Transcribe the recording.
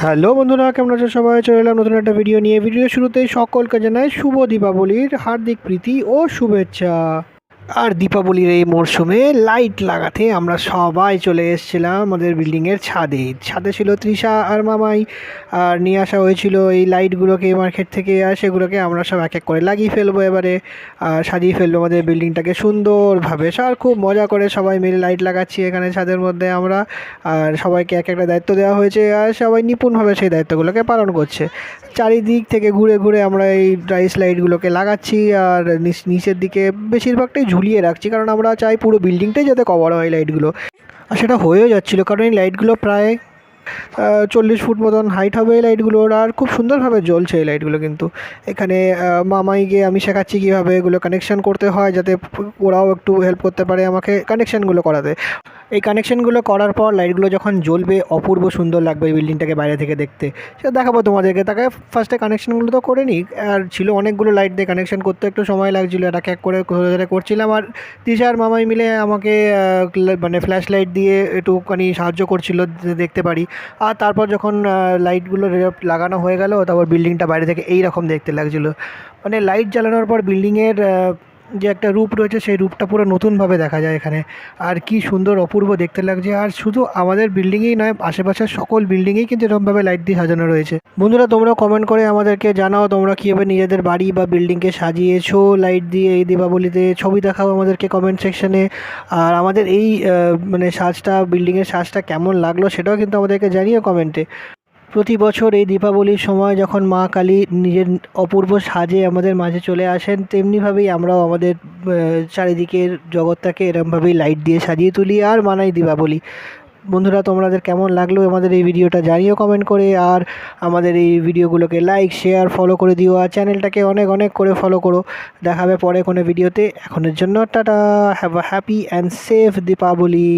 Hello বন্ধুরা, কেমন আছো সবাই? চলে এলাম নতুন একটা ভিডিও নিয়ে। ভিডিও শুরুতেই সকলকে জানাই শুভ দীপাবলির হার্দিক প্রীতি ও শুভেচ্ছা। আর দীপাবলির এই মরশুমে লাইট লাগাতে আমরা সবাই চলে এসেছিলাম আমাদের বিল্ডিংয়ের ছাদে। ছাদে ছিল তৃষা আর মামাই, আর নিয়ে আসা হয়েছিল এই লাইটগুলোকে মার্কেট থেকে। আর সেগুলোকে আমরা সব এক এক করে লাগিয়ে ফেলবো এবারে, আর সাজিয়ে ফেলবো আমাদের বিল্ডিংটাকে সুন্দরভাবে। আর খুব মজা করে সবাই মিলে লাইট লাগাচ্ছি এখানে ছাদের মধ্যে আমরা। আর সবাইকে এক একটা দায়িত্ব দেওয়া হয়েছে, আর সবাই নিপুণভাবে সেই দায়িত্বগুলোকে পালন করছে। চারিদিক থেকে ঘুরে ঘুরে আমরা এই রাইস লাইটগুলোকে লাগাচ্ছি, আর নিচের দিকে বেশিরভাগটাই ঝুলিয়ে রাখছি, কারণ আমরা চাই পুরো বিল্ডিংটাই যাতে কভার হয় লাইটগুলো। আর সেটা হয়েও যাচ্ছিলো, কারণ এই লাইটগুলো প্রায় 40 ফুট মতন হাইট হবে এই লাইটগুলোর, আর খুব সুন্দরভাবে জ্বলছে এই লাইটগুলো। কিন্তু এখানে মামাইকে আমি শেখাচ্ছি কীভাবে এগুলো কানেকশান করতে হয়, যাতে ওরাও একটু হেল্প করতে পারে আমাকে কানেকশানগুলো করাতে। এই কানেকশানগুলো করার পর লাইটগুলো যখন জ্বলবে অপূর্ব সুন্দর লাগবে এই বিল্ডিংটাকে বাইরে থেকে দেখতে। সেটা দেখাবো তোমাদেরকে। তাকে ফার্স্টে কানেকশানগুলো তো করে নিই। আর ছিল অনেকগুলো লাইট দিয়ে কানেকশান করতে একটু সময় লাগছিলো, এক এক করে ধরে ধরে করছিলাম। আর তিশা আর মামাই মিলে আমাকে মানে ফ্ল্যাশ লাইট দিয়ে একটুখানি সাহায্য করছিলো দেখতে পারি। আর তারপর যখন লাইটগুলো লাগানো হয়ে গেল, তারপর বিল্ডিংটা বাইরে থেকে এই রকম দেখতে লাগছিলো। মানে লাইট জ্বালানোর পর বিল্ডিংয়ের যে একটা রূপ রয়েছে সেই রূপটা পুরো নতুনভাবে দেখা যায় এখানে। আর কি সুন্দর অপূর্ব দেখতে লাগছে। আর শুধু আমাদের বিল্ডিংয়েই নয়, আশেপাশের সকল বিল্ডিংয়েই কিন্তু এরকমভাবে লাইট দিয়ে সাজানো রয়েছে। বন্ধুরা, তোমরা কমেন্ট করে আমাদেরকে জানাও তোমরা কীভাবে নিজেদের বাড়ি বা বিল্ডিংকে সাজিয়েছো লাইট দিয়ে এই দীপাবলিতে। ছবি দেখাও আমাদেরকে কমেন্ট সেকশনে। আর আমাদের এই মানে সাজটা, বিল্ডিংয়ের সাজটা কেমন লাগলো সেটাও কিন্তু আমাদেরকে জানিও কমেন্টে। প্রতি বছর এই দীপাবলির সময় যখন মা কালী নিজের অপূর্ব সাজে আমাদের মাঝে চলে আসেন, তেমনিভাবেই আমরাও আমাদের চারিদিকের জগৎটাকে এরমভাবেই লাইট দিয়ে সাজিয়ে তুলি আর মানাই দীপাবলি। বন্ধুরা, তোমাদের কেমন লাগলো আমাদের এই ভিডিওটা জানিও কমেন্ট করে। আর আমাদের এই ভিডিওগুলোকে লাইক, শেয়ার, ফলো করে দিও। আর চ্যানেলটাকে অনেক অনেক করে ফলো করো। দেখা হবে পরে কোনো ভিডিওতে। এখনের জন্য tata. Have a happy and safe Deepavali.